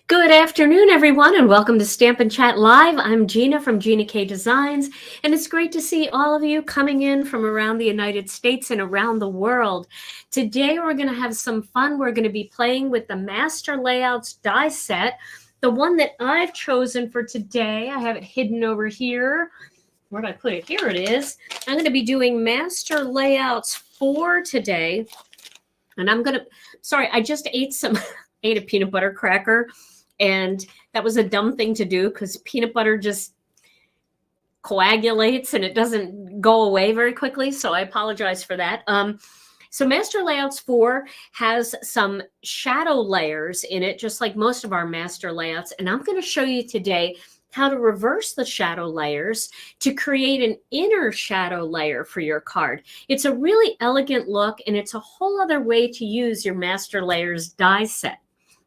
Good afternoon, everyone, and welcome to Stampin' Chat Live. I'm Gina from Gina K Designs, and it's great to see all of you coming in from around the United States and around the world. Today, we're going to have some fun. We're going to be playing with the Master Layouts die set. The one that I've chosen for today, I have it hidden over here. Where did I put it? Here it is. I'm going to be doing Master Layouts 4 today, and I'm going to, sorry, I just ate ate a peanut butter cracker. And that was a dumb thing to do because peanut butter just coagulates and it doesn't go away very quickly. So I apologize for that. So Master Layouts 4 has some shadow layers in it, just like most of our master layouts. And I'm going to show you today how to reverse the shadow layers to create an inner shadow layer for your card. It's a really elegant look, and it's a whole other way to use your Master Layers die set.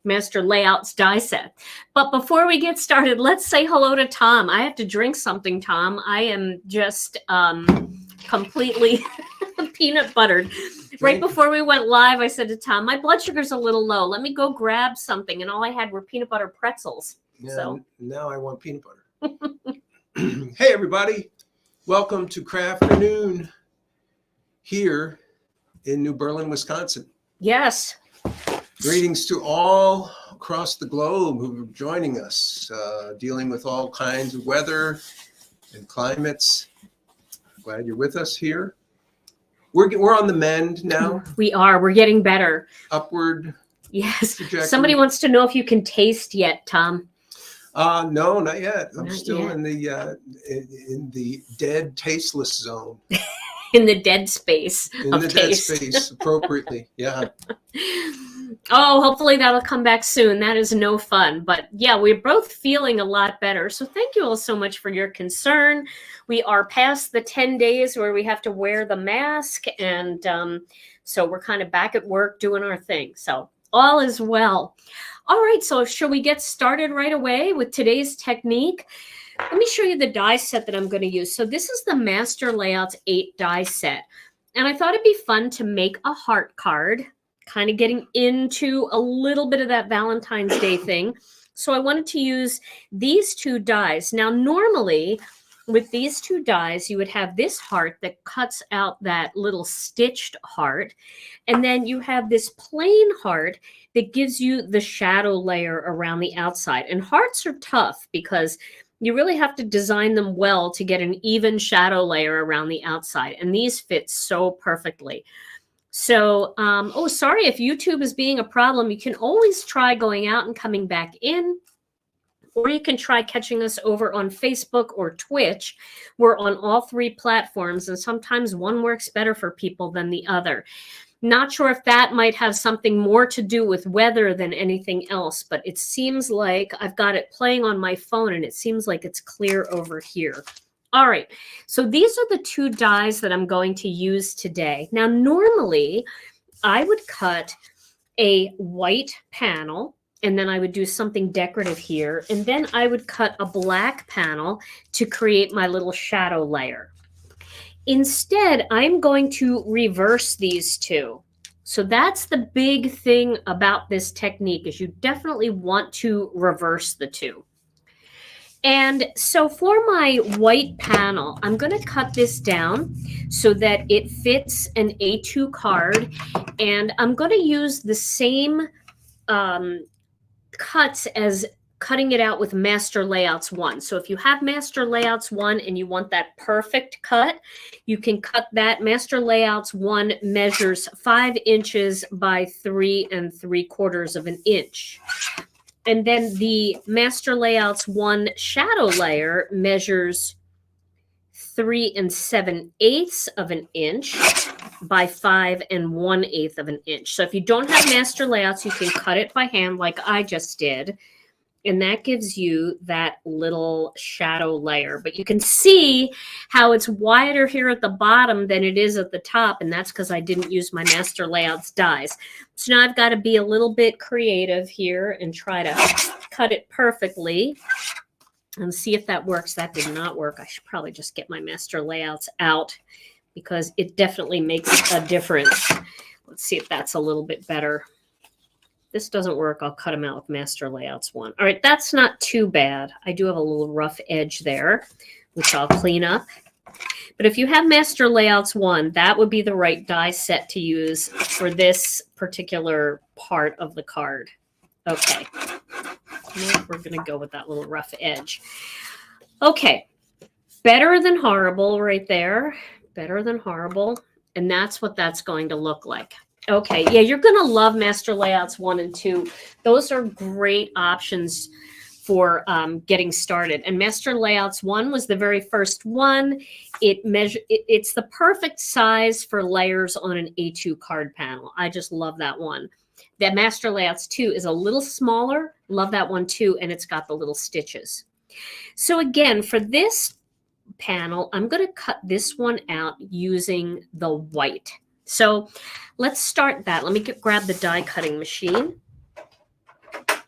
Master Layouts die set. But before we get started, let's say hello to Tom. I have to drink something, Tom. I am just completely peanut buttered. Right before we went live, I said to Tom, my blood sugar's a little low. Let me go grab something. And all I had were peanut butter pretzels. Yeah, so now I want peanut butter. Hey, everybody. Welcome to Crafternoon here in New Berlin, Wisconsin. Yes. Greetings to all across the globe who are joining us, dealing with all kinds of weather and climates. Glad you're with us here. We're on the mend now. We are. We're getting better. Upward. Yes. Trajectory. Somebody wants to know if you can taste yet, Tom. No, not yet. I'm not still yet. in the dead, tasteless zone. In the dead space of dead taste. space, appropriately. Yeah. Oh, hopefully that'll come back soon. That is no fun. But yeah, we're both feeling a lot better. So thank you all so much for your concern. We are past the 10 days where we have to wear the mask. And so we're kind of back at work doing our thing. So all is well. All right. So shall we get started right away with today's technique? Let me show you the die set that I'm going to use. So this is the Master Layouts 8 die set. And I thought it'd be fun to make a heart card, kind of getting into a little bit of that Valentine's Day thing. So I wanted to use these two dies. Now, normally with these two dies, you would have this heart that cuts out that little stitched heart. And then you have this plain heart that gives you the shadow layer around the outside. And hearts are tough because you really have to design them well to get an even shadow layer around the outside. And these fit so perfectly. So, oh, sorry if YouTube is being a problem. You can always try going out and coming back in, or you can try catching us over on Facebook or Twitch. We're on all 3 platforms, and sometimes one works better for people than the other. Not sure if that might have something more to do with weather than anything else, but it seems like I've got it playing on my phone, and it seems like it's clear over here. All right, so these are the 2 dies that I'm going to use today. Now, normally, I would cut a white panel, and then I would do something decorative here, and then I would cut a black panel to create my little shadow layer. Instead, I'm going to reverse these 2. So that's the big thing about this technique, is you definitely want to reverse the 2. And so for my white panel, I'm going to cut this down so that it fits an A2 card. And I'm going to use the same cuts as cutting it out with Master Layouts 1. So if you have Master Layouts 1 and you want that perfect cut, you can cut that. Master Layouts 1 measures 5 inches by 3 3/4 of an inch. And then the Master Layouts 1 shadow layer measures 3 7/8 of an inch by 5 1/8 of an inch. So if you don't have Master Layouts, you can cut it by hand like I just did. And that gives you that little shadow layer. But you can see how it's wider here at the bottom than it is at the top. And that's because I didn't use my Master Layouts dies. So now I've got to be a little bit creative here and try to cut it perfectly and see if that works. That did not work. I should probably just get my Master Layouts out because it definitely makes a difference. Let's see if that's a little bit better. This doesn't work. I'll cut them out with Master Layouts 1. All right, that's not too bad. I do have a little rough edge there, which I'll clean up. But if you have Master Layouts 1, that would be the right die set to use for this particular part of the card. Okay. We're going to go with that little rough edge. Okay. Better than horrible right there. Better than horrible. And that's what that's going to look like. Okay, yeah, you're going to love Master Layouts 1 and 2. Those are great options for getting started. And Master Layouts 1 was the very first one. It's the perfect size for layers on an A2 card panel. I just love that one. That Master Layouts 2 is a little smaller. Love that one too, and it's got the little stitches. So again, for this panel, I'm going to cut this one out using the white. So let's start that. Let me grab the die cutting machine.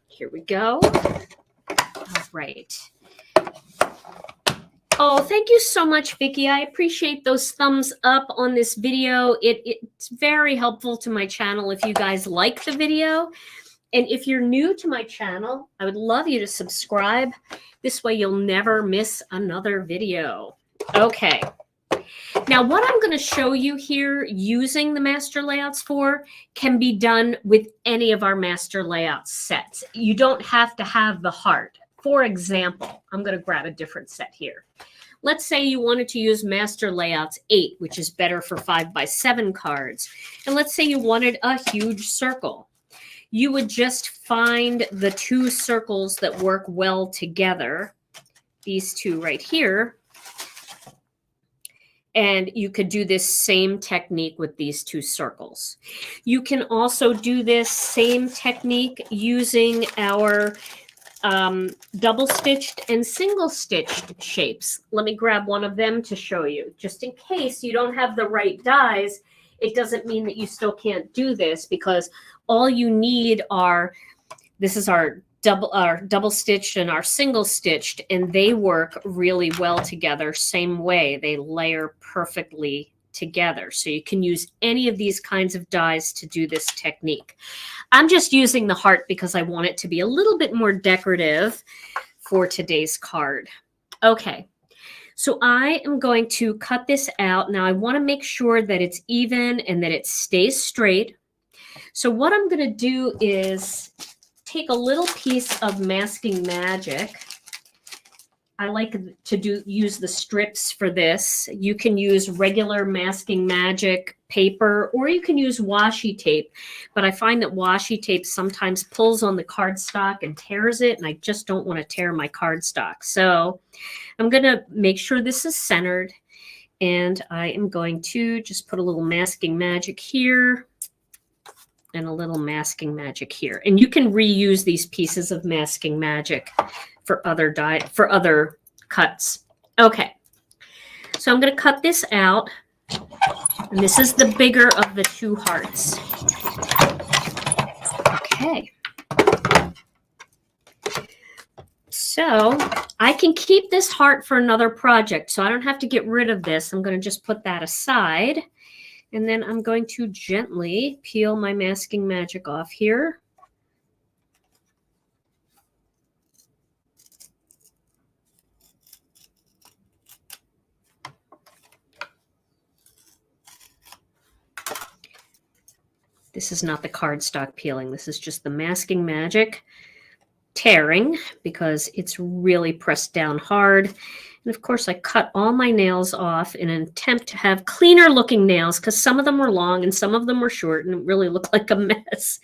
Here we go. All right. Oh, thank you so much, Vicki. I appreciate those thumbs up on this video. It's very helpful to my channel if you guys like the video. And if you're new to my channel, I would love you to subscribe. This way you'll never miss another video. Okay. Now, what I'm going to show you here using the Master Layouts 4 can be done with any of our Master Layouts sets. You don't have to have the heart. For example, I'm going to grab a different set here. Let's say you wanted to use Master Layouts 8, which is better for 5x7 cards. And let's say you wanted a huge circle. You would just find the 2 circles that work well together, these 2 right here. And you could do this same technique with these 2 circles. You can also do this same technique using our double-stitched and single-stitched shapes. Let me grab one of them to show you. Just in case you don't have the right dies, it doesn't mean that you still can't do this, because all you need are, this is our double stitched and our single stitched, and they work really well together. Same way, they layer perfectly together. So you can use any of these kinds of dies to do this technique. I'm just using the heart because I want it to be a little bit more decorative for today's card. Okay, so I am going to cut this out. Now I want to make sure that it's even and that it stays straight. So what I'm going to do is take a little piece of Masking Magic. I like to use the strips for this. You can use regular Masking Magic paper, or you can use washi tape. But I find that washi tape sometimes pulls on the cardstock and tears it, and I just don't want to tear my cardstock. So I'm going to make sure this is centered, and I am going to just put a little Masking Magic here and a little Masking Magic here. And you can reuse these pieces of Masking Magic for other cuts. Okay, so I'm going to cut this out, and this is the bigger of the 2 hearts. Okay, so I can keep this heart for another project, so I don't have to get rid of this. I'm going to just put that aside, and then I'm going to gently peel my Masking Magic off here. This is not the cardstock peeling. This is just the Masking Magic tearing because it's really pressed down hard. And of course, I cut all my nails off in an attempt to have cleaner looking nails because some of them were long and some of them were short and it really looked like a mess.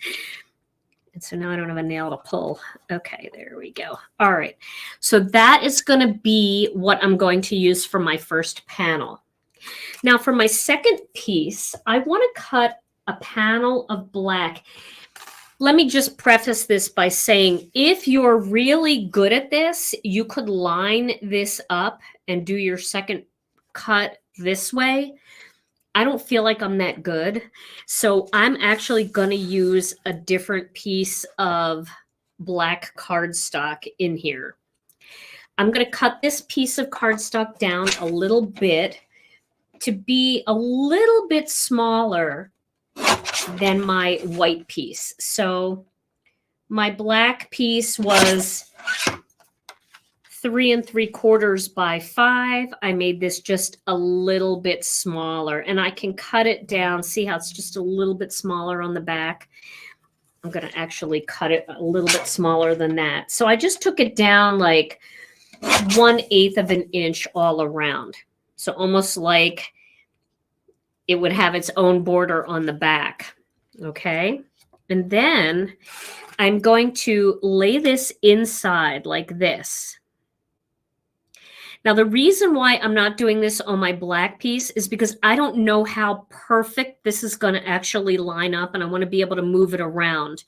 And so now I don't have a nail to pull. Okay, there we go. All right. So that is going to be what I'm going to use for my first panel. Now for my second piece, I want to cut a panel of black. Let me just preface this by saying, if you're really good at this, you could line this up and do your second cut this way. I don't feel like I'm that good. So I'm actually going to use a different piece of black cardstock in here. I'm going to cut this piece of cardstock down a little bit to be a little bit smaller than my white piece. So my black piece was 3 3/4 by 5. I made this just a little bit smaller and I can cut it down. See how it's just a little bit smaller on the back? I'm going to actually cut it a little bit smaller than that. So I just took it down like 1/8 of an inch all around. So almost like it would have its own border on the back. Okay. And then I'm going to lay this inside like this. Now, the reason why I'm not doing this on my black piece is because I don't know how perfect this is going to actually line up, and I want to be able to move it around.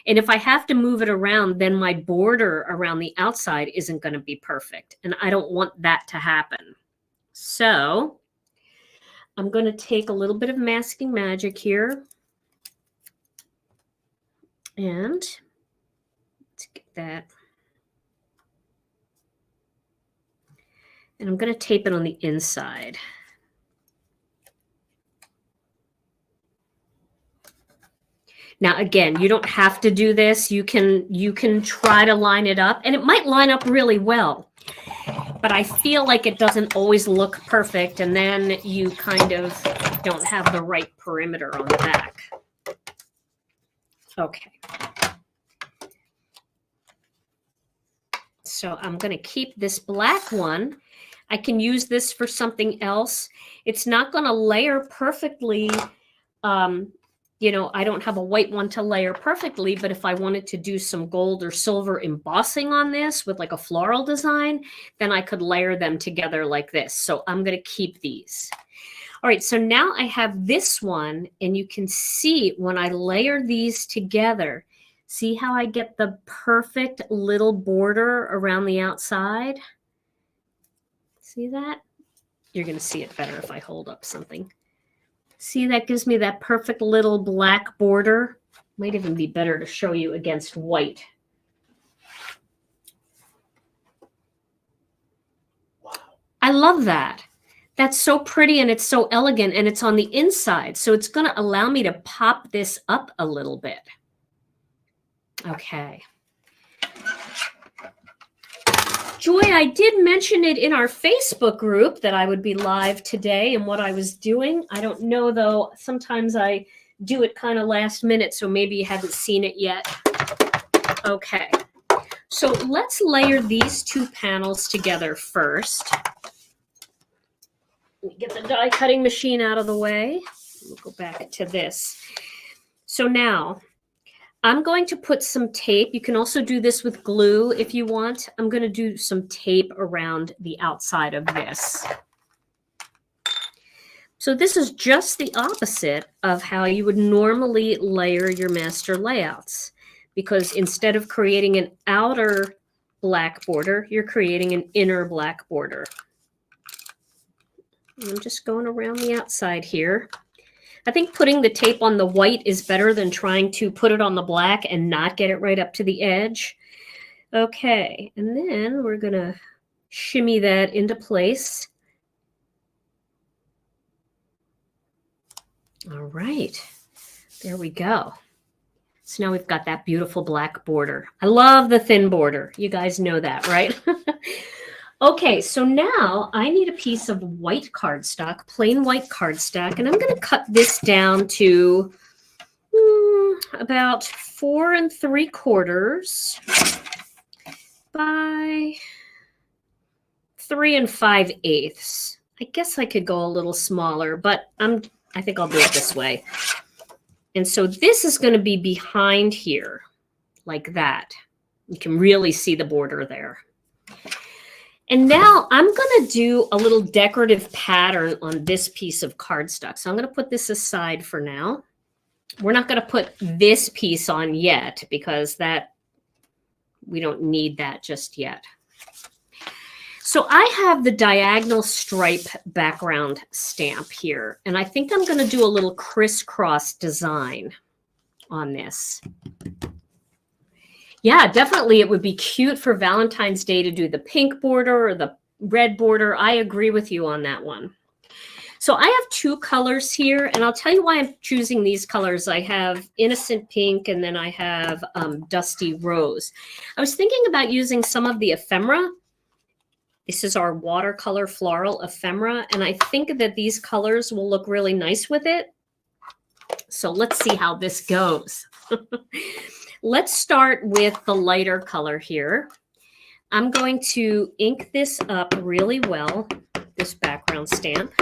And if I have to move it around, then my border around the outside isn't going to be perfect, and I don't want that to happen. So I'm going to take a little bit of masking magic here, and let's get that. And I'm going to tape it on the inside. Now, again, you don't have to do this. You can try to line it up, and it might line up really well. But I feel like it doesn't always look perfect, and then you kind of don't have the right perimeter on the back. Okay. So I'm going to keep this black one. I can use this for something else. It's not going to layer perfectly. You know, I don't have a white one to layer perfectly, but if I wanted to do some gold or silver embossing on this with like a floral design, then I could layer them together like this. So I'm going to keep these. All right, so now I have this one, and you can see when I layer these together, see how I get the perfect little border around the outside? See that? You're going to see it better if I hold up something. See, that gives me that perfect little black border. Might even be better to show you against white. Wow. I love that. That's so pretty and it's so elegant and it's on the inside. So it's going to allow me to pop this up a little bit. Okay. Joy, I did mention it in our Facebook group that I would be live today and what I was doing. I don't know, though. Sometimes I do it kind of last minute, so maybe you haven't seen it yet. Okay. So let's layer these two panels together first. Let me get the die cutting machine out of the way. We'll go back to this. So now I'm going to put some tape. You can also do this with glue if you want. I'm going to do some tape around the outside of this. So this is just the opposite of how you would normally layer your master layouts, because instead of creating an outer black border, you're creating an inner black border. I'm just going around the outside here. I think putting the tape on the white is better than trying to put it on the black and not get it right up to the edge. Okay, and then we're going to shimmy that into place. All right, there we go. So now we've got that beautiful black border. I love the thin border. You guys know that, right? Okay, so now I need a piece of white cardstock, plain white cardstock, and I'm going to cut this down to about 4 3/4. by 3 5/8. I guess I could go a little smaller, but I think I'll do it this way. And so this is going to be behind here, like that. You can really see the border there. And now I'm going to do a little decorative pattern on this piece of cardstock. So I'm going to put this aside for now. We're not going to put this piece on yet because we don't need that just yet. So I have the diagonal stripe background stamp here, and I think I'm going to do a little crisscross design on this. Yeah, definitely it would be cute for Valentine's Day to do the pink border or the red border. I agree with you on that one. So I have two colors here, and I'll tell you why I'm choosing these colors. I have Innocent Pink, and then I have Dusty Rose. I was thinking about using some of the Ephemera. This is our Watercolor Floral Ephemera, and I think that these colors will look really nice with it. So let's see how this goes. Let's start with the lighter color here. I'm going to ink this up really well, this background stamp.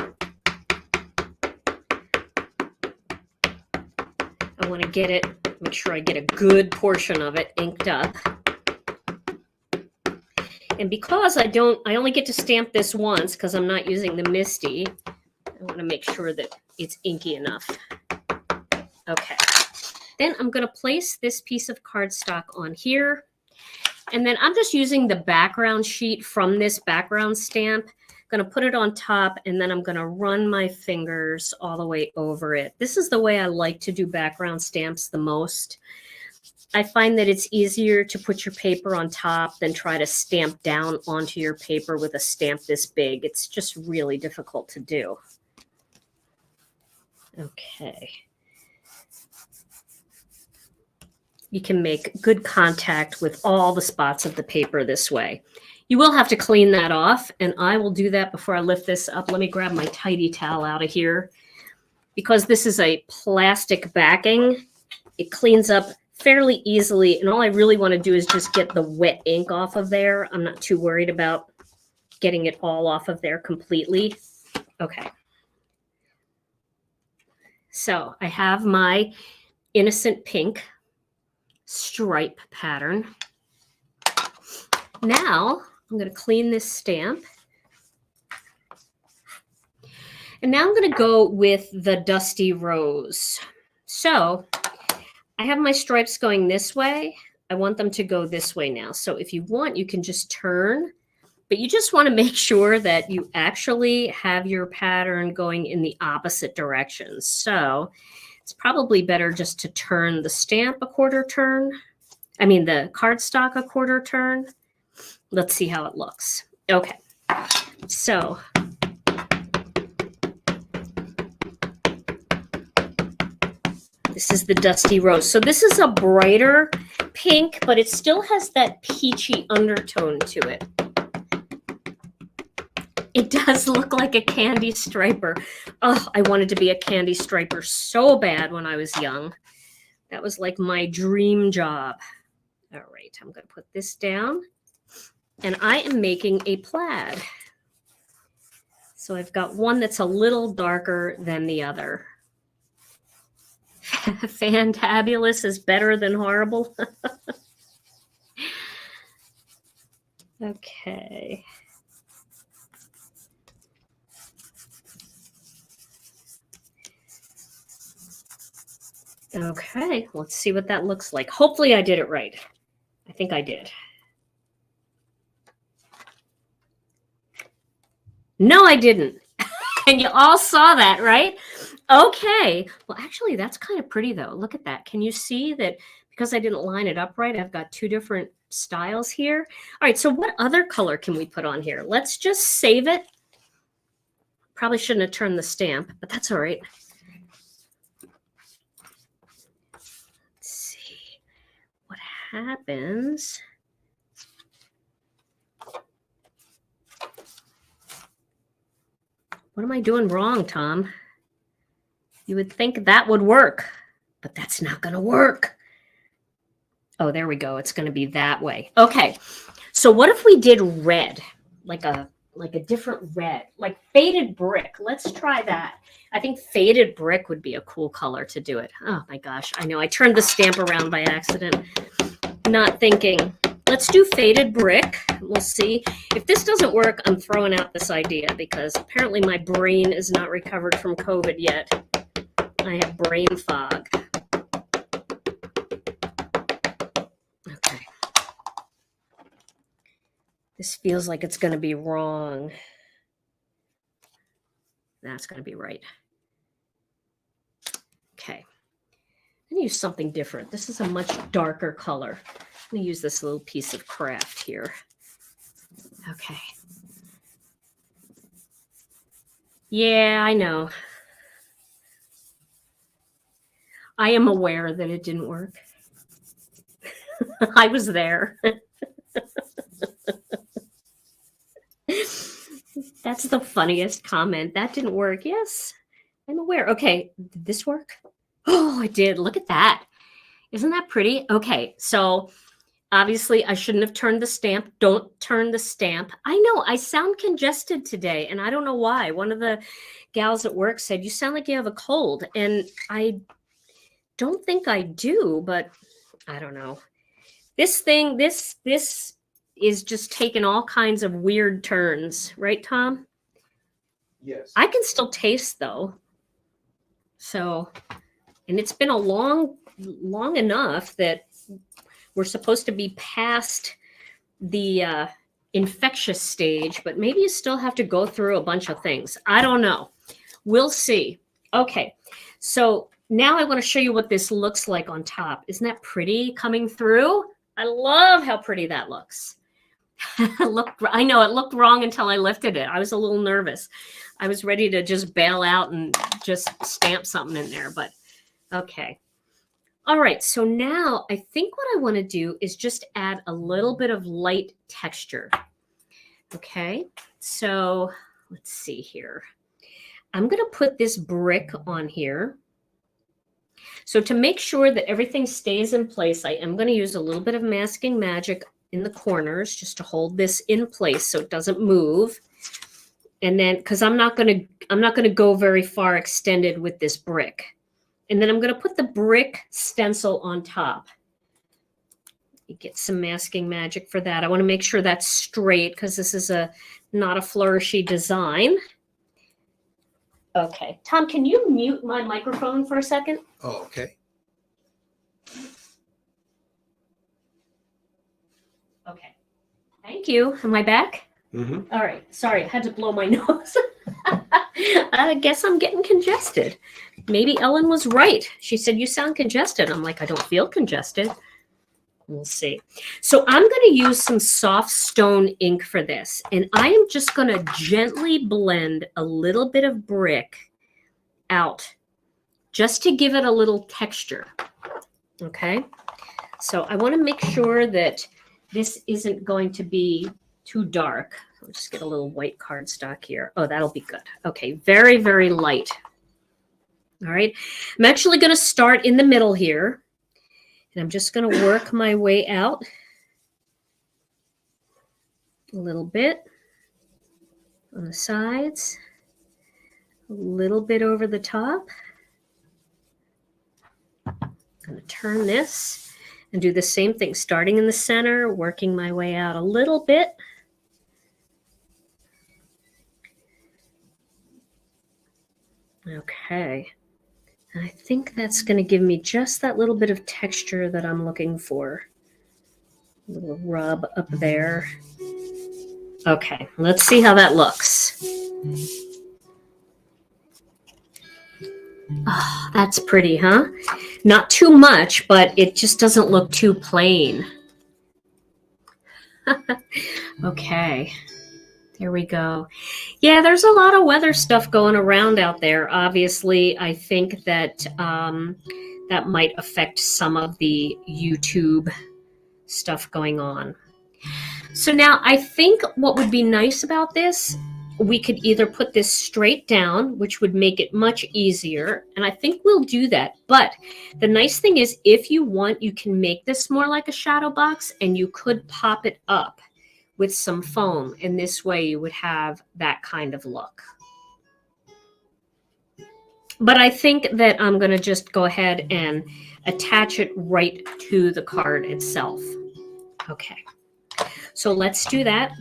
I want to get it, make sure I get a good portion of it inked up. And because I only get to stamp this once because I'm not using the Misty, I want to make sure that it's inky enough. Okay. Then I'm going to place this piece of cardstock on here. And then I'm just using the background sheet from this background stamp. I'm going to put it on top, and then I'm going to run my fingers all the way over it. This is the way I like to do background stamps the most. I find that it's easier to put your paper on top than try to stamp down onto your paper with a stamp this big. It's just really difficult to do. Okay. You can make good contact with all the spots of the paper this way. You will have to clean that off, and I will do that before I lift this up. Let me grab my tidy towel out of here. Because this is a plastic backing, it cleans up fairly easily, and all I really want to do is just get the wet ink off of there. I'm not too worried about getting it all off of there completely. Okay. So I have my Innocent Pink stripe pattern. Now I'm going to clean this stamp. And now I'm going to go with the Dusty Rose. So I have my stripes going this way. I want them to go this way now. So if you want, you can just turn, but you just want to make sure that you actually have your pattern going in the opposite direction. So it's probably better just to turn the stamp a quarter turn. I mean, the cardstock a quarter turn. Let's see how it looks. Okay. So this is the Dusty Rose. So this is a brighter pink, but it still has that peachy undertone to it. It does look like a candy striper. Oh, I wanted to be a candy striper so bad when I was young. That was like my dream job. All right, I'm going to put this down. And I am making a plaid. So I've got one that's a little darker than the other. Fantabulous is better than horrible. Okay. Okay, let's see what that looks like. Hopefully I did it right. I think I did. No, I didn't. And you all saw that, right? Okay. Well, actually, that's kind of pretty, though. Look at that. Can you see that because I didn't line it up right, I've got two different styles here? All right, so what other color can we put on here? Let's just save it. Probably shouldn't have turned the stamp, but that's all right. Let's see what happens. What am I doing wrong, Tom? You would think that would work, but that's not going to work. Oh, there we go. It's going to be that way. Okay. So what if we did red, like a different red, like faded brick? Let's try that. I think faded brick would be a cool color to do it. Oh my gosh. I know I turned the stamp around by accident, not thinking. Let's do faded brick. We'll see. If this doesn't work, I'm throwing out this idea because apparently my brain is not recovered from COVID yet. I have brain fog. Okay. This feels like it's going to be wrong. That's going to be right. Okay. I'm going to use something different. This is a much darker color. I'm going to use this little piece of craft here. Okay. Yeah, I know. I am aware that it didn't work. I was there. That's the funniest comment. That didn't work. Yes, I'm aware. Okay, did this work? Oh, it did. Look at that. Isn't that pretty? Okay, so obviously I shouldn't have turned the stamp. Don't turn the stamp. I know I sound congested today, and I don't know why. One of the gals at work said, you sound like you have a cold, and I don't think I do, but I don't know. This thing, this is just taking all kinds of weird turns, right, Tom? Yes. I can still taste though. So, and it's been a long enough that we're supposed to be past the infectious stage, but maybe you still have to go through a bunch of things. I don't know. We'll see. Okay. So now I want to show you what this looks like on top. Isn't that pretty coming through? I love how pretty that looks. I know it looked wrong until I lifted it. I was a little nervous. I was ready to just bail out and just stamp something in there, but okay. All right, so now I think what I want to do is just add a little bit of light texture. Okay, so let's see here. I'm going to put this brick on here. So to make sure that everything stays in place, I am going to use a little bit of masking magic in the corners just to hold this in place so it doesn't move. And then, because I'm not going to go very far extended with this brick. And then I'm going to put the brick stencil on top. You get some masking magic for that. I want to make sure that's straight because this is not a flourishy design. Okay. Tom, can you mute my microphone for a second? Oh, okay. Okay. Thank you. Am I back? Mm-hmm. All right. Sorry, I had to blow my nose. I guess I'm getting congested. Maybe Ellen was right. She said, you sound congested. I'm like, I don't feel congested. We'll see. So I'm going to use some soft stone ink for this. And I am just going to gently blend a little bit of brick out just to give it a little texture. Okay. So I want to make sure that this isn't going to be too dark. I'll just get a little white cardstock here. Oh, that'll be good. Okay. Very, very light. All right. I'm actually going to start in the middle here. And I'm just going to work my way out a little bit on the sides, a little bit over the top. I'm going to turn this and do the same thing, starting in the center, working my way out a little bit. Okay. I think that's going to give me just that little bit of texture that I'm looking for. A little rub up there. Okay, let's see how that looks. Oh, that's pretty, huh? Not too much, but it just doesn't look too plain. Okay. There we go. Yeah, there's a lot of weather stuff going around out there. Obviously, I think that that might affect some of the YouTube stuff going on. So now I think what would be nice about this we could either put this straight down, which would make it much easier, and I think we'll do that. But the nice thing is, if you want, you can make this more like a shadow box, and you could pop it up with some foam, and this way you would have that kind of look. But I think that I'm going to just go ahead and attach it right to the card itself. Okay, so let's do that.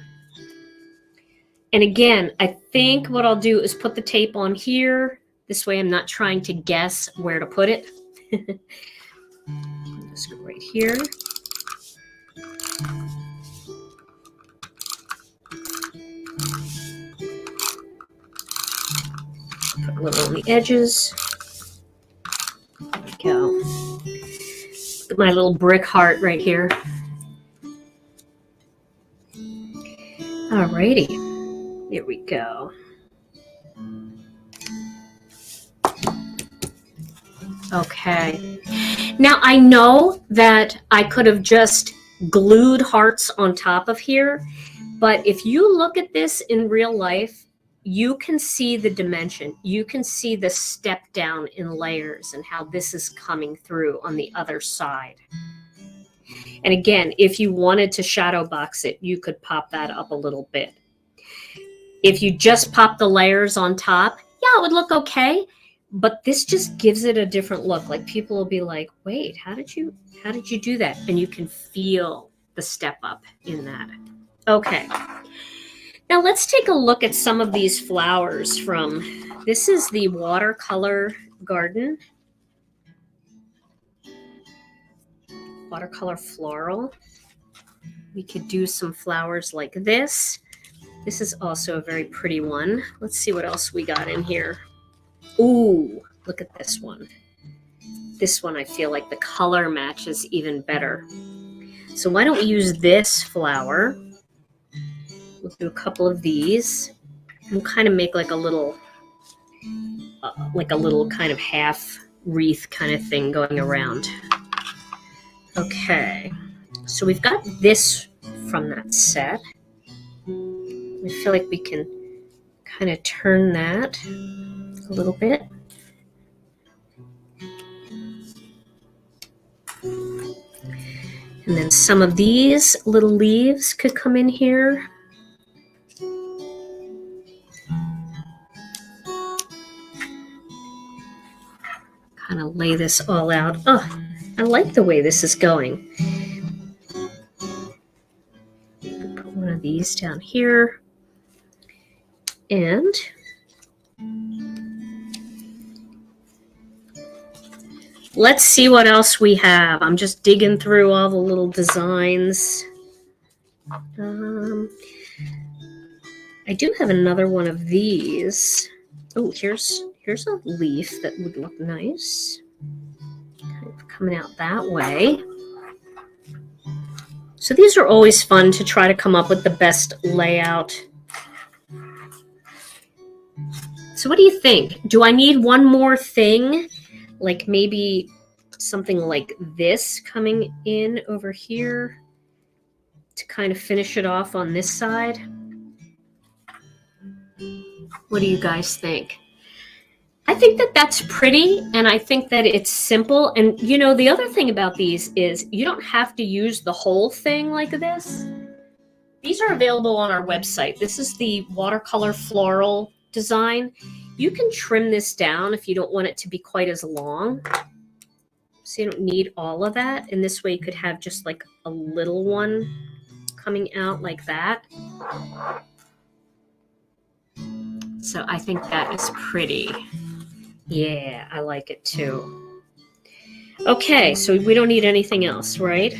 And again, I think what I'll do is put the tape on here. This way I'm not trying to guess where to put it. Just go right here. Put a little on the edges. There we go. Look at my little brick heart right here. Alrighty. Here we go. Okay. Now I know that I could have just glued hearts on top of here, but if you look at this in real life, you can see the dimension. You can see the step down in layers and how this is coming through on the other side. And again, if you wanted to shadow box it, you could pop that up a little bit. If you just pop the layers on top, yeah, it would look okay. But this just gives it a different look. Like people will be like, wait, how did you do that? And you can feel the step up in that. Okay. Now let's take a look at some of these flowers from, this is the Watercolor Garden. Watercolor Floral. We could do some flowers like this. This is also a very pretty one. Let's see what else we got in here. Ooh, look at this one. This one I feel like the color matches even better. So why don't we use this flower? We'll do a couple of these. We'll kind of make like a little kind of half wreath kind of thing going around. Okay, so we've got this from that set. I feel like we can kind of turn that a little bit. And then some of these little leaves could come in here. Kind of lay this all out. Oh, I like the way this is going. Put one of these down here. And let's see what else we have. I'm just digging through all the little designs. I do have another one of these. Oh, here's a leaf that would look nice. Kind of coming out that way. So these are always fun to try to come up with the best layout. So what do you think? Do I need one more thing? Like maybe something like this coming in over here to kind of finish it off on this side? What do you guys think? I think that that's pretty, and I think that it's simple. And you know, the other thing about these is you don't have to use the whole thing like this. These are available on our website. This is the Watercolor Floral design. You can trim this down if you don't want it to be quite as long. So you don't need all of that. And this way you could have just like a little one coming out like that. So I think that is pretty. Yeah, I like it too. Okay, so we don't need anything else, right?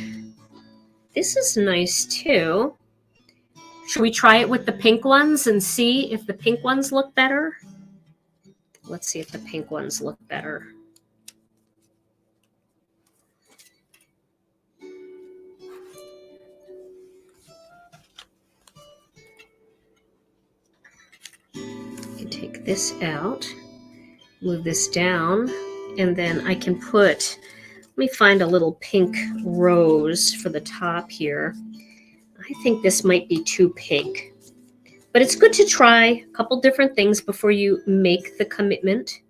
This is nice too. Should we try it with the pink ones and see if the pink ones look better? Let's see if the pink ones look better. You can take this out, move this down, and then I can put, let me find a little pink rose for the top here. I think this might be too pink. But it's good to try a couple different things before you make the commitment.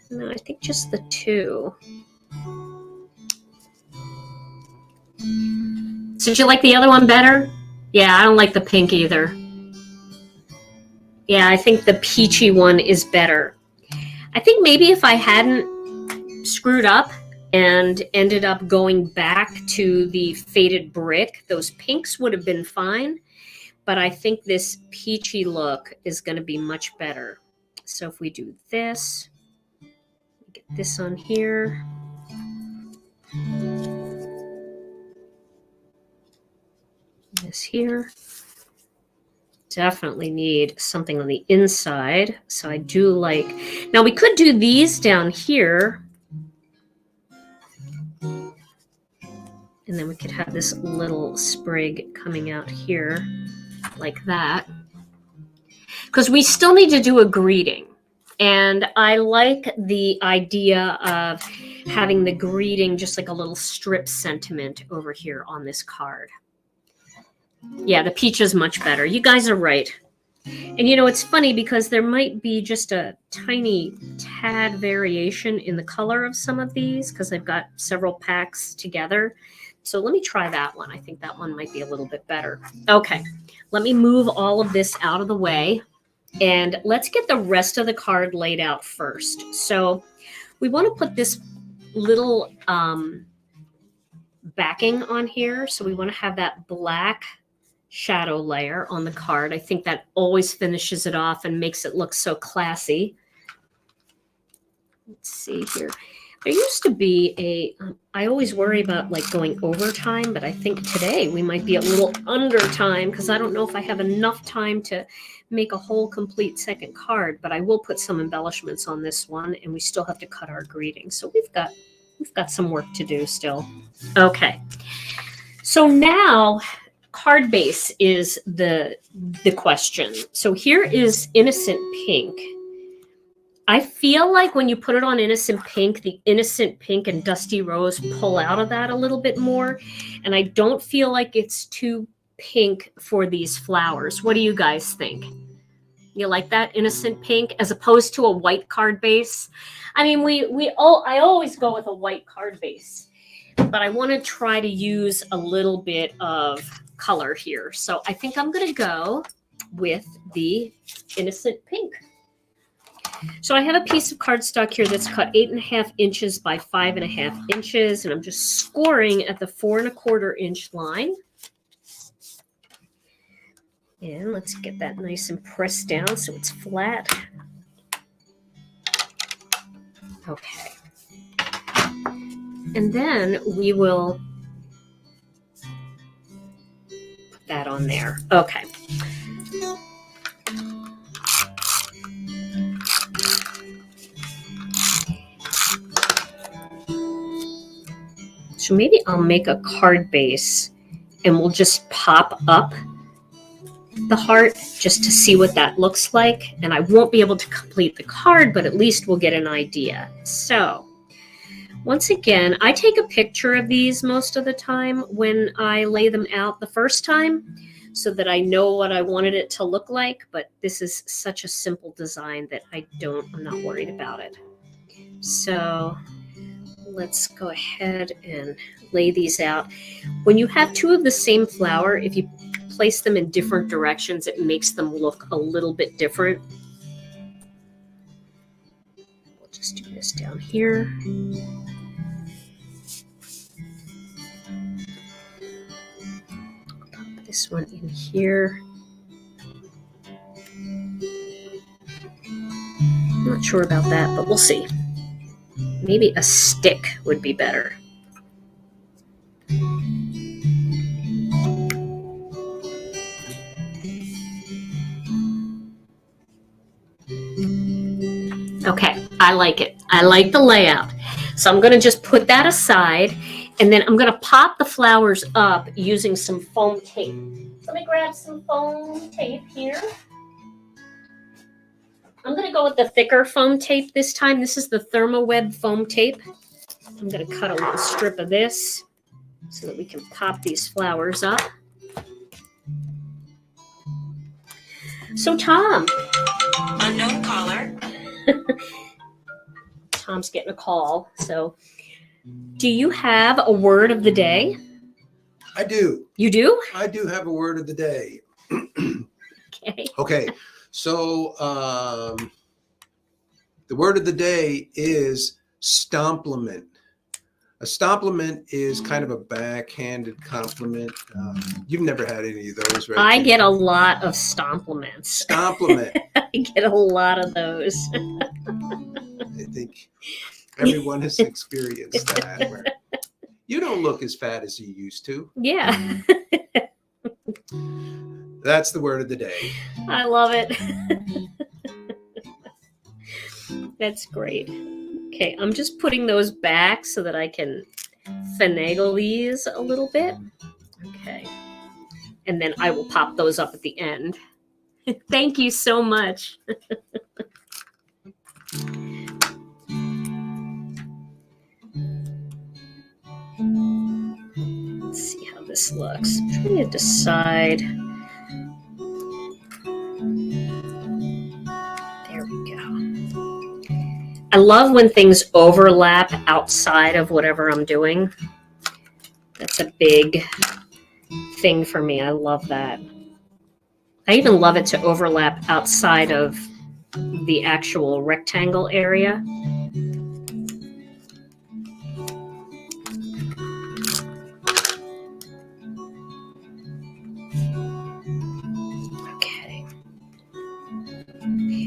No, I think just the two. So did you like the other one better? Yeah, I don't like the pink either. Yeah, I think the peachy one is better. I think maybe if I hadn't screwed up and ended up going back to the faded brick, those pinks would have been fine. But I think this peachy look is going to be much better. So if we do this, get this on here. This here. Definitely need something on the inside. So I do like, now we could do these down here. And then we could have this little sprig coming out here like that. Because we still need to do a greeting. And I like the idea of having the greeting just like a little strip sentiment over here on this card. Yeah, the peach is much better. You guys are right. And you know, it's funny because there might be just a tiny tad variation in the color of some of these because I've got several packs together. So let me try that one. I think that one might be a little bit better. Okay, let me move all of this out of the way. And let's get the rest of the card laid out first. So we want to put this little backing on here. So we want to have that black shadow layer on the card. I think that always finishes it off and makes it look so classy. Let's see here. There used to be a, I always worry about like going over time, but I think today we might be a little under time because I don't know if I have enough time to make a whole complete second card, but I will put some embellishments on this one and we still have to cut our greeting. So we've got some work to do still. Okay. So now card base is the question. So here is Innocent Pink. I feel like when you put it on Innocent Pink, the Innocent Pink and Dusty Rose pull out of that a little bit more. And I don't feel like it's too pink for these flowers. What do you guys think? You like that Innocent Pink as opposed to a white card base? I mean, I always go with a white card base, but I want to try to use a little bit of color here. So I think I'm going to go with the Innocent Pink. So I have a piece of cardstock here that's cut 8.5 inches by 5.5 inches, and I'm just scoring at the 4 1/4 inch line. And let's get that nice and pressed down so it's flat. Okay. And then we will put that on there. Okay. So maybe I'll make a card base and we'll just pop up the heart just to see what that looks like. And I won't be able to complete the card, but at least we'll get an idea. So once again, I take a picture of these most of the time when I lay them out the first time so that I know what I wanted it to look like. But this is such a simple design that I'm not worried about it. So let's go ahead and lay these out. When you have two of the same flower, if you place them in different directions, it makes them look a little bit different. We'll just do this down here. Pop this one in here. I'm not sure about that, but we'll see. Maybe a stick would be better. Okay, I like it. I like the layout. So I'm going to just put that aside, and then I'm going to pop the flowers up using some foam tape. Let me grab some foam tape here. I'm going to go with the thicker foam tape this time. This is the ThermoWeb foam tape. I'm going to cut a little strip of this so that we can pop these flowers up. So Tom. Unknown caller. Tom's getting a call. So do you have a word of the day? I do. You do? I do have a word of the day. Okay. Okay. So the word of the day is stomplement. A stomplement is kind of a backhanded compliment. You've never had any of those, right? I get a lot of stompliments. Stomplement. I get a lot of those. I think everyone has experienced that. Where you don't look as fat as you used to. Yeah. That's the word of the day. I love it. That's great. Okay, I'm just putting those back so that I can finagle these a little bit. Okay. And then I will pop those up at the end. Thank you so much. Let's see how this looks. I'm trying to decide. There we go. I love when things overlap outside of whatever I'm doing. That's a big thing for me. I love that. I even love it to overlap outside of the actual rectangle area. Okay.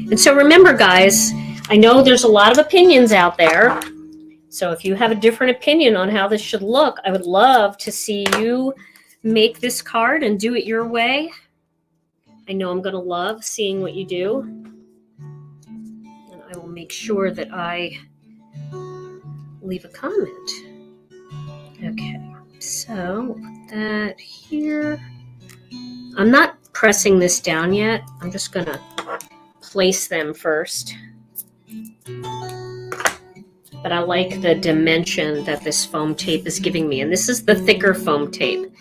And so remember, guys, I know there's a lot of opinions out there. So if you have a different opinion on how this should look, I would love to see you make this card and do it your way. I know I'm going to love seeing what you do. And I will make sure that I leave a comment. Okay, so we'll put that here. I'm not pressing this down yet. I'm just going to place them first. But I like the dimension that this foam tape is giving me. And this is the thicker foam tape.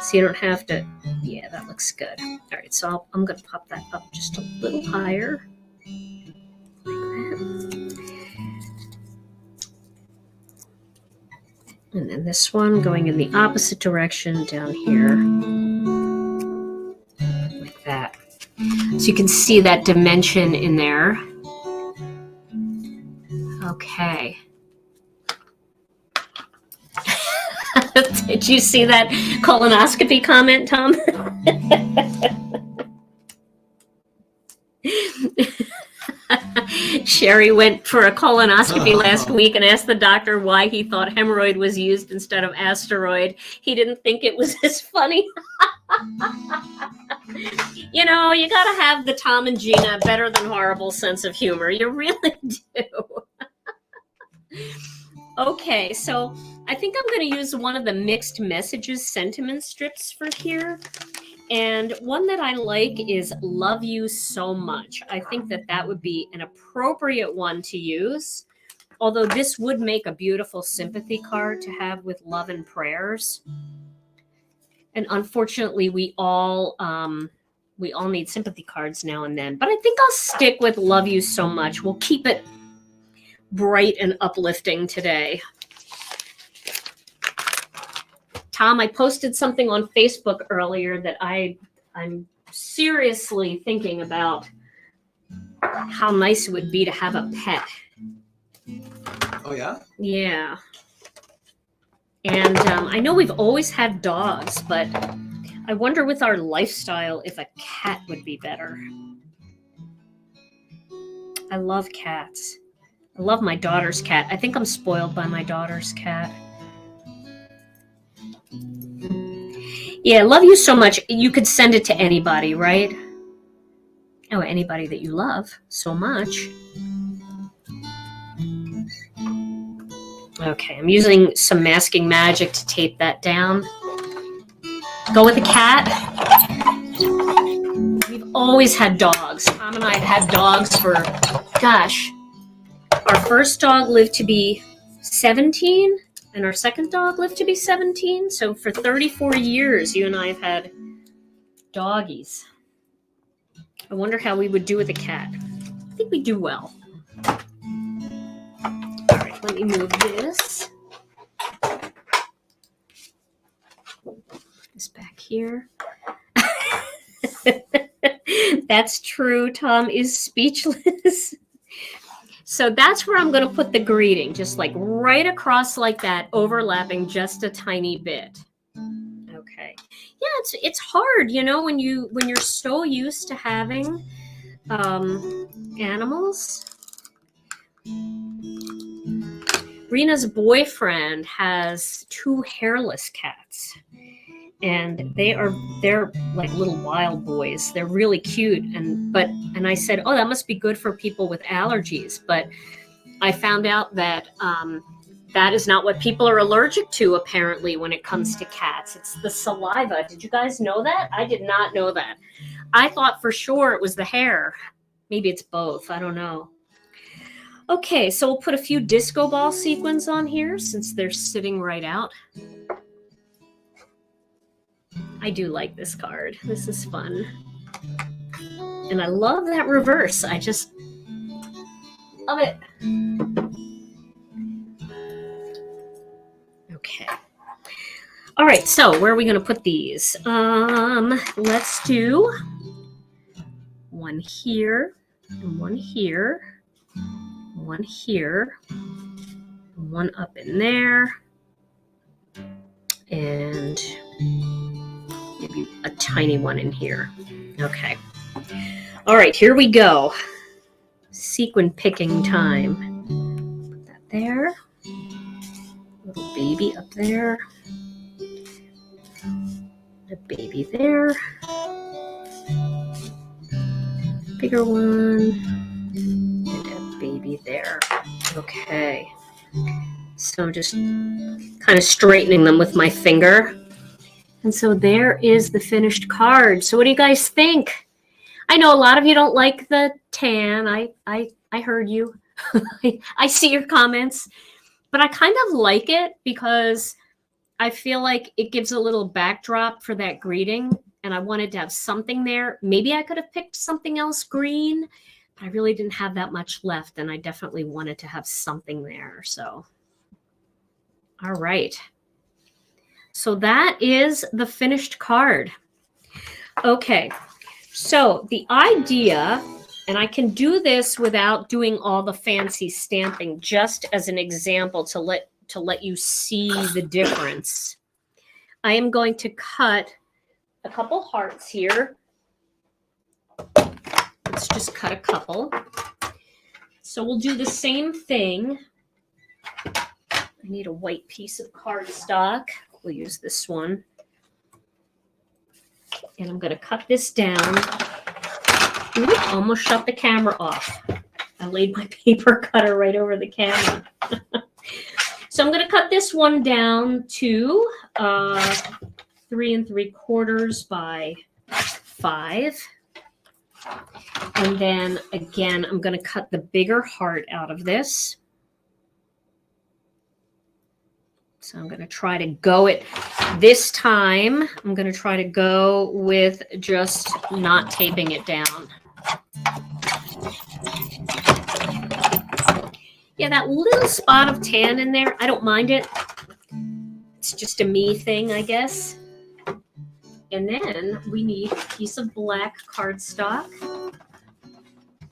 So you don't have to, yeah, that looks good. All right, so I'm going to pop that up just a little higher. Like that. And then this one going in the opposite direction down here. Like that. So you can see that dimension in there. Okay. Did you see that colonoscopy comment, Tom? Sherry went for a colonoscopy last week and asked the doctor why he thought hemorrhoid was used instead of asteroid. He didn't think it was as funny. You know, you gotta have the Tom and Gina better than horrible sense of humor. You really do. Okay, so I think I'm going to use one of the mixed messages sentiment strips for here. And one that I like is Love You So Much. I think that that would be an appropriate one to use. Although this would make a beautiful sympathy card to have with love and prayers. And unfortunately, we all need sympathy cards now and then. But I think I'll stick with Love You So Much. We'll keep it bright and uplifting today. Tom, I posted something on Facebook earlier that I'm seriously thinking about how nice it would be to have a pet. Oh, yeah? Yeah. And I know we've always had dogs, but I wonder with our lifestyle if a cat would be better. I love cats. I love my daughter's cat. I think I'm spoiled by my daughter's cat. Yeah, Love You So Much. You could send it to anybody, right? Oh, anybody that you love so much. Okay, I'm using some masking magic to tape that down. Go with a cat. We've always had dogs. Tom and I have had dogs for, gosh, our first dog lived to be 17, and our second dog lived to be 17. So for 34 years, you and I have had doggies. I wonder how we would do with a cat. I think we do well. All right, let me move this. This back here. That's true. Tom is speechless. So that's where I'm going to put the greeting, just like right across like that, overlapping just a tiny bit. Okay. Yeah, it's hard, you know, when you're so used to having animals. Rena's boyfriend has 2 hairless cats, and they're like little wild boys. They're really cute, and I said, oh, that must be good for people with allergies, but I found out that that is not what people are allergic to, apparently, when it comes to cats. It's the saliva. Did you guys know that? I did not know that. I thought for sure it was the hair. Maybe it's both. I don't know. Okay, so we'll put a few disco ball sequins on here since they're sitting right out. I do like this card. This is fun. And I love that reverse. I just love it. Okay. All right, so where are we going to put these? Let's do one here, and one here, one here, one up in there, and maybe a tiny one in here. Okay. All right, here we go. Sequin picking time. Put that there. Little baby up there. A baby there. Bigger one. And a baby there. Okay. So I'm just kind of straightening them with my finger. And so there is the finished card. So what do you guys think? I know a lot of you don't like the tan. I heard you. I see your comments. But I kind of like it because I feel like it gives a little backdrop for that greeting. And I wanted to have something there. Maybe I could have picked something else green. But I really didn't have that much left. And I definitely wanted to have something there. So, all right. So that is the finished card. Okay, so the idea, and I can do this without doing all the fancy stamping, just as an example to let you see the difference. I am going to cut a couple hearts here. Let's just cut a couple. So we'll do the same thing. I need a white piece of cardstock. We'll use this one. And I'm going to cut this down. Ooh, almost shut the camera off. I laid my paper cutter right over the camera. So I'm going to cut this one down to 3 3/4 by 5. And then again, I'm going to cut the bigger heart out of this. So I'm going to try to go it this time. I'm going to try to go with just not taping it down. Yeah, that little spot of tan in there, I don't mind it. It's just a me thing, I guess. And then we need a piece of black cardstock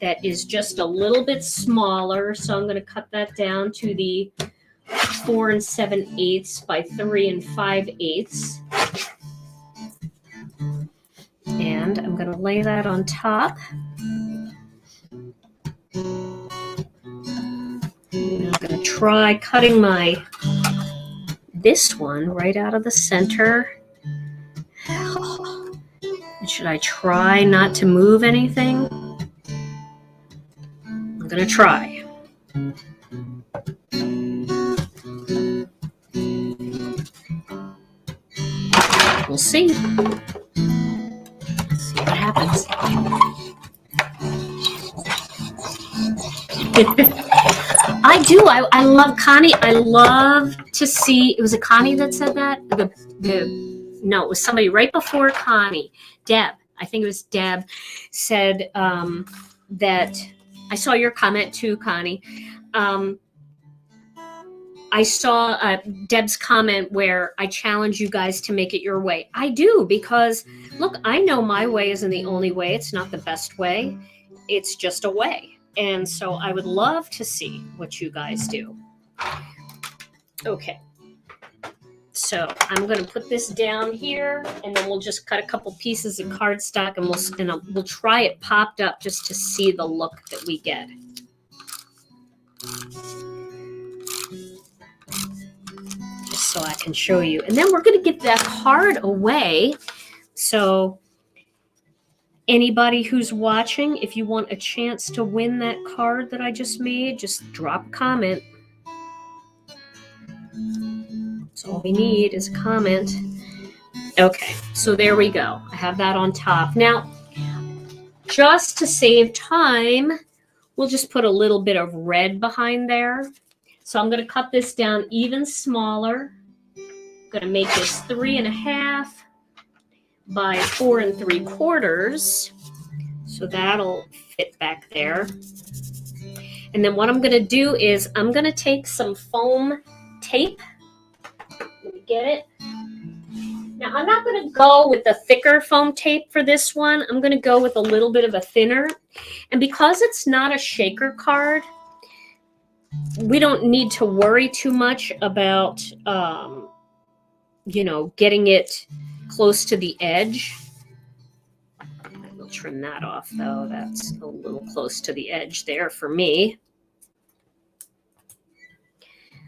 that is just a little bit smaller. So I'm going to cut that down to the 4 7/8 by 3 5/8. And I'm going to lay that on top. And I'm going to try cutting this one right out of the center. Should I try not to move anything? I'm going to try. We'll see. Let's see what happens. I do. I love Connie. I love to see. It was a Connie that said that. No, it was somebody right before Connie. Deb. I think it was Deb, said that I saw your comment too, Connie. I saw Deb's comment where I challenge you guys to make it your way. I do, because look, I know my way isn't the only way. It's not the best way. It's just a way. And so I would love to see what you guys do. Okay. So I'm going to put this down here, and then we'll just cut a couple pieces of cardstock, and we'll try it popped up just to see the look that we get. Just so I can show you. And then we're going to give that card away. So anybody who's watching, if you want a chance to win that card that I just made, just drop a comment. So all we need is a comment. Okay, so there we go. I have that on top. Now, just to save time, we'll just put a little bit of red behind there. So I'm going to cut this down even smaller. I'm going to make this 3.5 by 4 3/4. So that'll fit back there. And then what I'm going to do is I'm going to take some foam tape. Let me get it. Now, I'm not going to go with the thicker foam tape for this one. I'm going to go with a little bit of a thinner. And because it's not a shaker card, we don't need to worry too much about, getting it close to the edge. We'll trim that off, though. That's a little close to the edge there for me.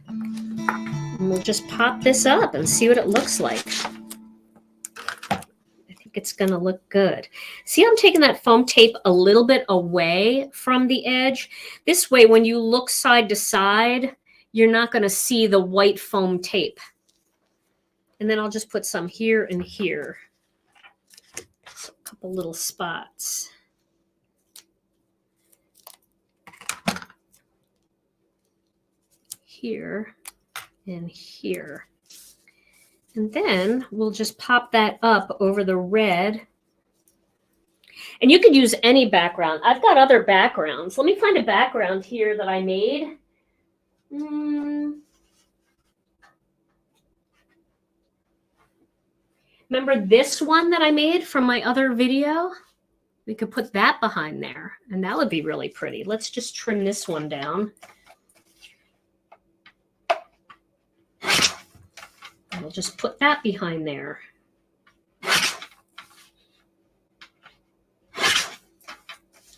And we'll just pop this up and see what it looks like. I think it's going to look good. See, I'm taking that foam tape a little bit away from the edge. This way, when you look side to side, you're not going to see the white foam tape. And then I'll just put some here and here. So a couple little spots. Here and here. And then we'll just pop that up over the red. And you could use any background. I've got other backgrounds. Let me find a background here that I made. Remember this one that I made from my other video? We could put that behind there, and that would be really pretty. Let's just trim this one down. And we'll just put that behind there.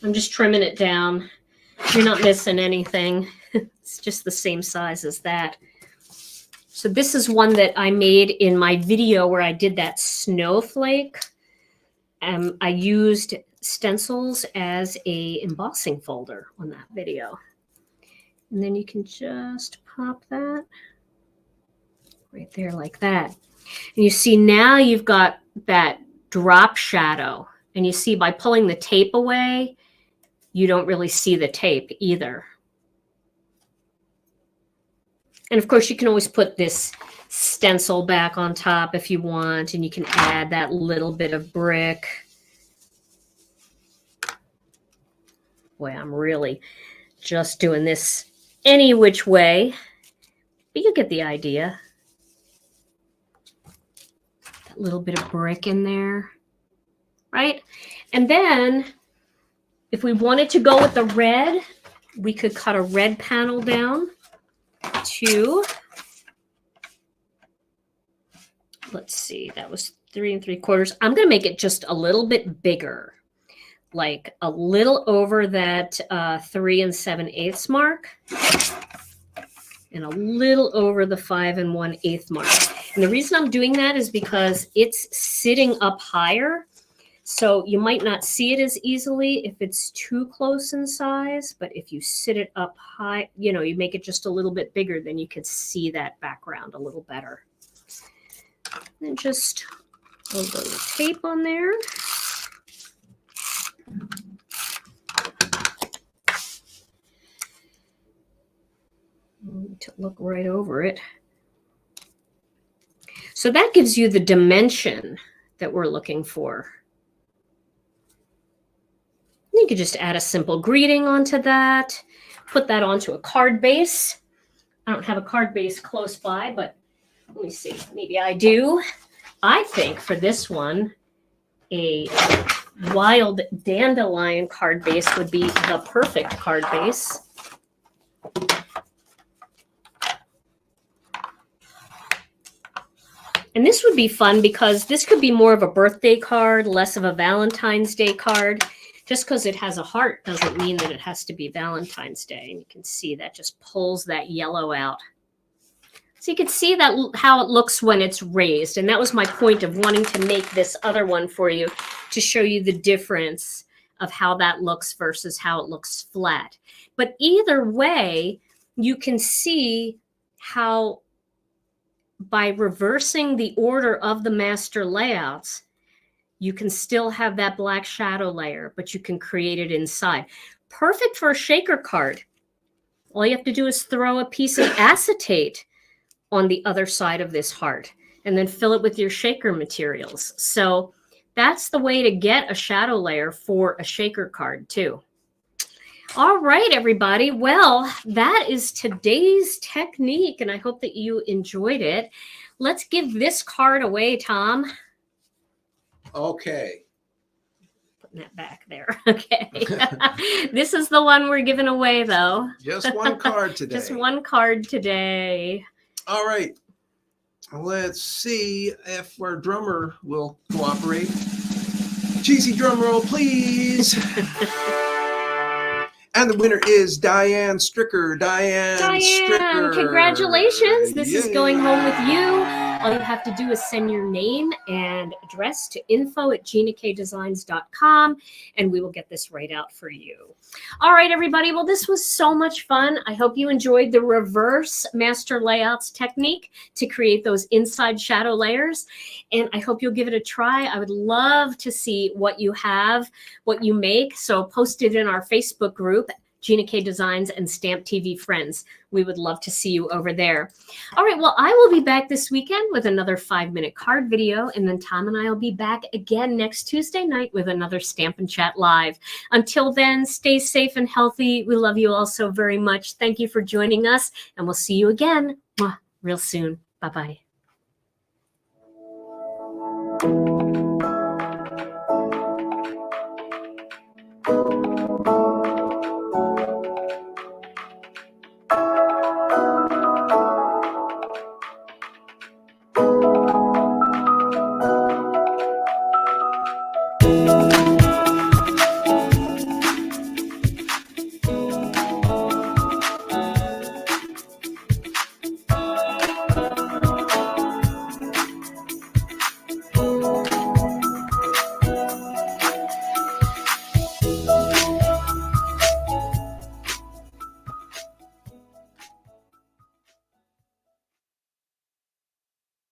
I'm just trimming it down. You're not missing anything. It's just the same size as that. So this is one that I made in my video where I did that snowflake. I used stencils as a embossing folder on that video. And then you can just pop that right there like that. And you see now you've got that drop shadow. And you see by pulling the tape away, you don't really see the tape either. And of course, you can always put this stencil back on top if you want, and you can add that little bit of brick. Boy, I'm really just doing this any which way, but you get the idea. That little bit of brick in there, right? And then if we wanted to go with the red, we could cut a red panel down to, let's see, that was 3 3/4. I'm going to make it just a little bit bigger, like a little over that 3 7/8 mark, and a little over the 5 1/8 mark. And the reason I'm doing that is because it's sitting up higher. So you might not see it as easily if it's too close in size, but if you sit it up high, you make it just a little bit bigger, then you could see that background a little better. And just a little tape on there. To look right over it. So that gives you the dimension that we're looking for. You could just add a simple greeting onto that. Put that onto a card base. I don't have a card base close by, but let me see. Maybe I do. I think for this one, a wild dandelion card base would be the perfect card base. And this would be fun because this could be more of a birthday card, less of a Valentine's Day card. Just because it has a heart doesn't mean that it has to be Valentine's Day. And you can see that just pulls that yellow out. So you can see that how it looks when it's raised. And that was my point of wanting to make this other one for you, to show you the difference of how that looks versus how it looks flat. But either way, you can see how by reversing the order of the master layouts, you can still have that black shadow layer, but you can create it inside. Perfect for a shaker card. All you have to do is throw a piece of acetate on the other side of this heart and then fill it with your shaker materials. So that's the way to get a shadow layer for a shaker card too. All right, everybody. Well, that is today's technique, and I hope that you enjoyed it. Let's give this card away, Tom. Okay. Putting that back there. Okay. This is the one we're giving away, though. Just one card today. Just one card today. All right. Let's see if our drummer will cooperate. Cheesy drum roll, please. And the winner is Diane Stricker. Diane Stricker. Congratulations. This is Yay. going home with you. All you have to do is send your name and address to info@ginakdesigns.com, and we will get this right out for you. All right, everybody. Well, this was so much fun. I hope you enjoyed the reverse master layouts technique to create those inside shadow layers, and I hope you'll give it a try. I would love to see what you have, what you make, so post it in our Facebook group, Gina K Designs and Stamp TV Friends. We would love to see you over there. All right, well, I will be back this weekend with another 5-minute card video, and then Tom and I will be back again next Tuesday night with another Stamp and Chat Live. Until then, stay safe and healthy. We love you all so very much. Thank you for joining us, and we'll see you again real soon. Bye-bye.